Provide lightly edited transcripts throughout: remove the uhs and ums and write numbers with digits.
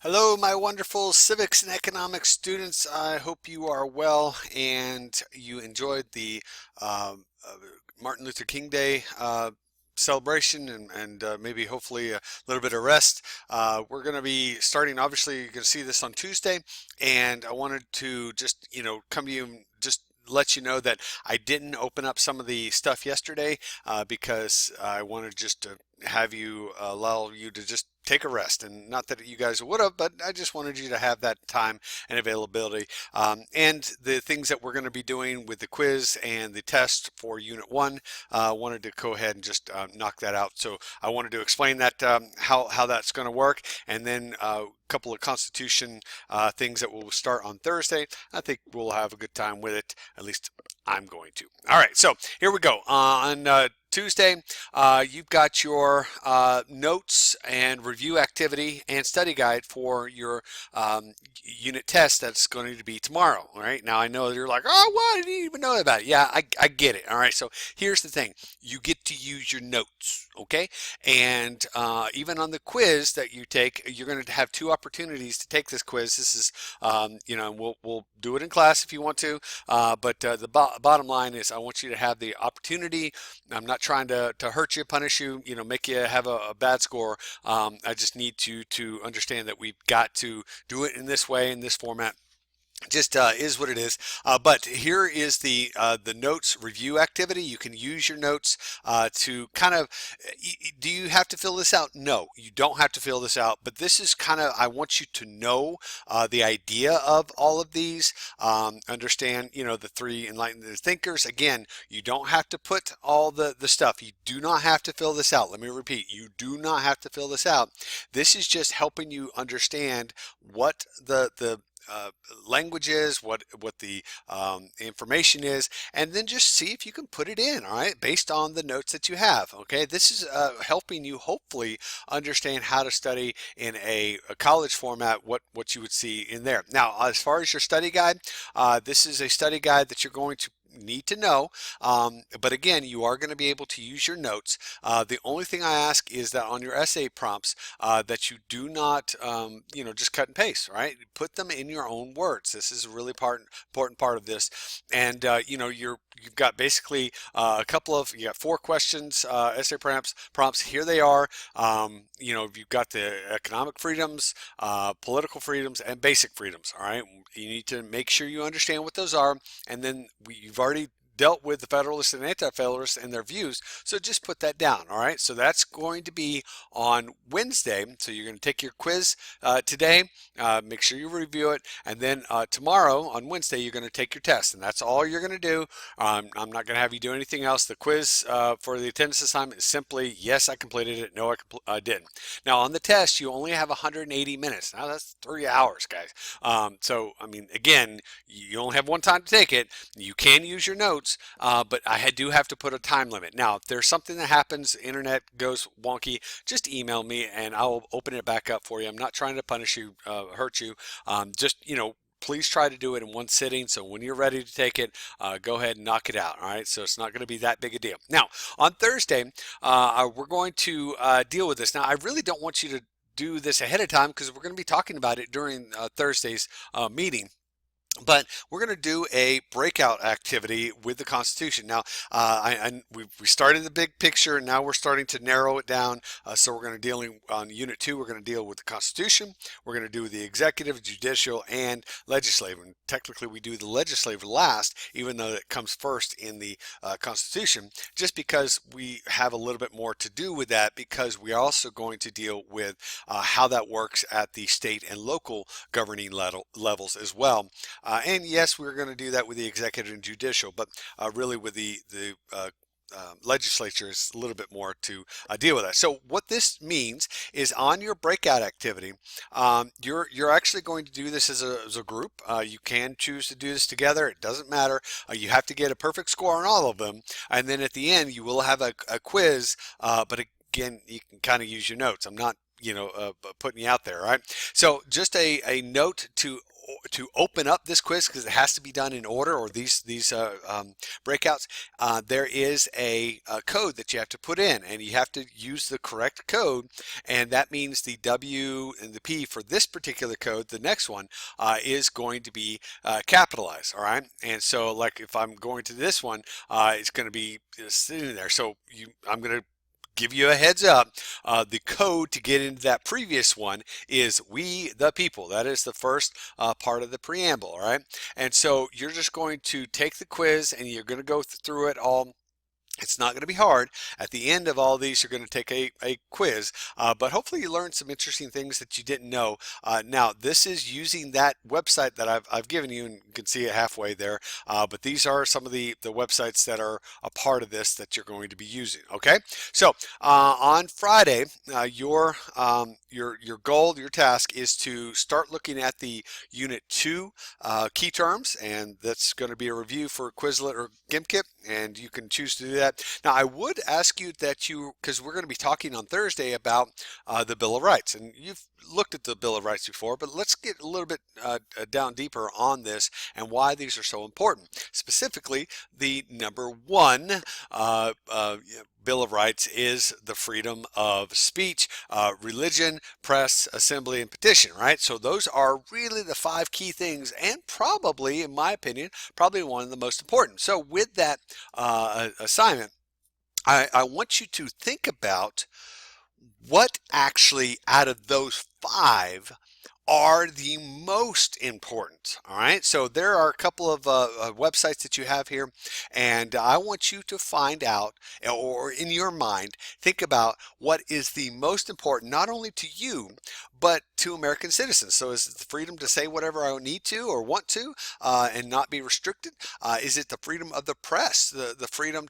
Hello, my wonderful civics and economics students. I hope you are well and you enjoyed the Martin Luther King Day celebration and maybe hopefully a little bit of rest. We're going to be starting, obviously, you're going to see this on Tuesday, and I wanted to just, come to you and just let you know that I didn't open up some of the stuff yesterday because I wanted just to have you allow you to just take a rest, and not that you guys would have, but I just wanted you to have that time and availability, and the things that we're going to be doing with the quiz and the test for unit 1. Wanted to go ahead and just knock that out. So I wanted to explain that, how that's going to work, and then a couple of constitution things that will start on Thursday. I think we'll have a good time with it. At least I'm going to. All right, so here we go. On Tuesday, you've got your notes and review activity and study guide for your unit test that's going to be tomorrow. All right. Now I know you're like, oh, what? I didn't even know about it. Yeah, I get it. All right. So here's the thing: you get to use your notes. Okay. And even on the quiz that you take, you're going to have two opportunities to take this quiz. This is, we'll do it in class if you want to. But the bottom line is, I want you to have the opportunity. I'm not trying to hurt you, punish you, make you have a bad score. I just need to understand that we've got to do it in this way, in this format. Just is what it is. But here is the notes review activity. You can use your notes to kind of. Do you have to fill this out? No, you don't have to fill this out. But this is kind of. I want you to know the idea of all of these. Understand, the three enlightened thinkers. Again, you don't have to put all the stuff. You do not have to fill this out. Let me repeat. You do not have to fill this out. This is just helping you understand what the language is, what the information is, and then just see if you can put it in, all right, based on the notes that you have. Okay, this is helping you hopefully understand how to study in a college format, what you would see in there. Now, as far as your study guide, this is a study guide that you're going to need to know, but again, you are going to be able to use your notes. The only thing I ask is that on your essay prompts, that you do not, just cut and paste, right? Put them in your own words. This is a really important part of this. And you've got basically you got 4 questions, essay prompts. Here they are. You've got the economic freedoms, political freedoms, and basic freedoms. All right, you need to make sure you understand what those are, and then you've already dealt with the Federalists and Anti-Federalists and their views, so just put that down. All right, so that's going to be on Wednesday. So you're going to take your quiz today, make sure you review it, and then tomorrow on Wednesday you're going to take your test, and that's all you're going to do. I'm not going to have you do anything else. The quiz for the attendance assignment is simply yes, I completed it, no, I didn't. Now on the test you only have 180 minutes. Now that's 3 hours, guys. So I mean, again, you only have one time to take it. You can use your notes, but I do have to put a time limit. Now, if there's something that happens, internet goes wonky, just email me and I'll open it back up for you. I'm not trying to punish you, hurt you. Please try to do it in one sitting. So when you're ready to take it, go ahead and knock it out. All right. So it's not going to be that big a deal. Now, on Thursday, we're going to deal with this. Now, I really don't want you to do this ahead of time because we're going to be talking about it during Thursday's meeting. But we're going to do a breakout activity with the Constitution. Now, we started the big picture, and now we're starting to narrow it down. So we're going to deal on Unit 2. We're going to deal with the Constitution. We're going to do the executive, judicial, and legislative. And technically, we do the legislative last, even though it comes first in the Constitution, just because we have a little bit more to do with that, because we are also going to deal with how that works at the state and local governing levels as well. And yes, we're going to do that with the executive and judicial, but really with the legislature is a little bit more to deal with that. So what this means is on your breakout activity, you're actually going to do this as a group. You can choose to do this together. It doesn't matter. You have to get a perfect score on all of them, and then at the end you will have a quiz. But again, you can kind of use your notes. I'm not putting you out there, right? So just a note to to open up this quiz, because it has to be done in order, or these breakouts, there is a code that you have to put in, and you have to use the correct code, and that means the W and the P for this particular code, the next one, is going to be capitalized. All right, and so like if I'm going to this one, it's going to be sitting there. So I'm going to give you a heads up. The code to get into that previous one is "We the People." That is the first part of the preamble. All right, and so you're just going to take the quiz and you're going to go through it all. It's not going to be hard. At the end of all these, you're going to take a quiz, but hopefully you learned some interesting things that you didn't know. Now, this is using that website that I've given you, and you can see it halfway there, but these are some of the websites that are a part of this that you're going to be using, okay? So on Friday, your goal, your task is to start looking at the Unit 2 key terms, and that's going to be a review for Quizlet or GimKit, and you can choose to do that. Now, I would ask you that because we're going to be talking on Thursday about the Bill of Rights, and you've looked at the Bill of Rights before, but let's get a little bit down deeper on this and why these are so important. Specifically, the number one Bill of Rights is the freedom of speech, religion, press, assembly, and petition, right? So those are really the 5 key things, and probably, in my opinion, probably one of the most important. So with that assignment, I want you to think about what actually out of those 5 are the most important. All right, so there are a couple of websites that you have here, and I want you to find out, or in your mind, think about what is the most important, not only to you, but to American citizens. So is it the freedom to say whatever I need to or want to, and not be restricted? Is it the freedom of the press, the freedom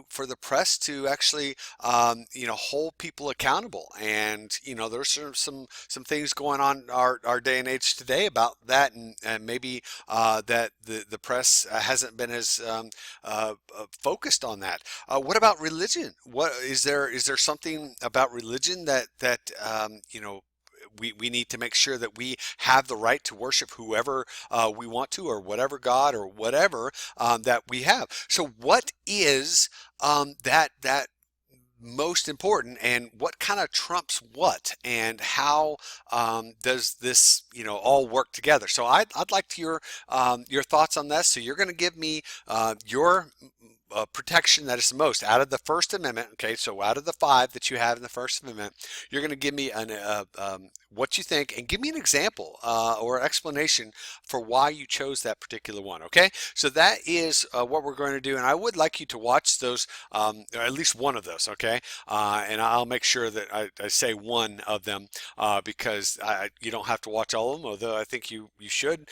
for the press to actually hold people accountable? And there's some things going on our day and age today about that, and maybe that the press hasn't been as focused on that. What about religion? What is there something about religion that we need to make sure that we have the right to worship whoever we want to, or whatever God or whatever that we have. So what is that most important, and what kind of trumps what, and how does this all work together? So I'd like to your thoughts on this. So you're going to give me your protection that is the most out of the First Amendment. Okay, so out of the 5 that you have in the First Amendment, you're going to give me what you think, and give me an example or explanation for why you chose that particular one. Okay, so that is what we're going to do, and I would like you to watch those, or at least one of those. Okay, and I'll make sure that I say one of them because you don't have to watch all of them, although I think you should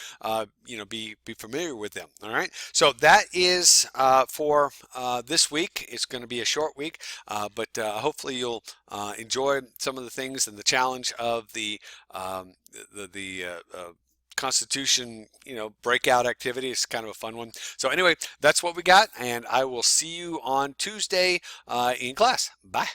be familiar with them. All right, so that is for this week. It's going to be a short week, but hopefully you'll enjoy some of the things and the challenge of the Constitution, breakout activity. It's kind of a fun one. So anyway, that's what we got, and I will see you on Tuesday in class. Bye.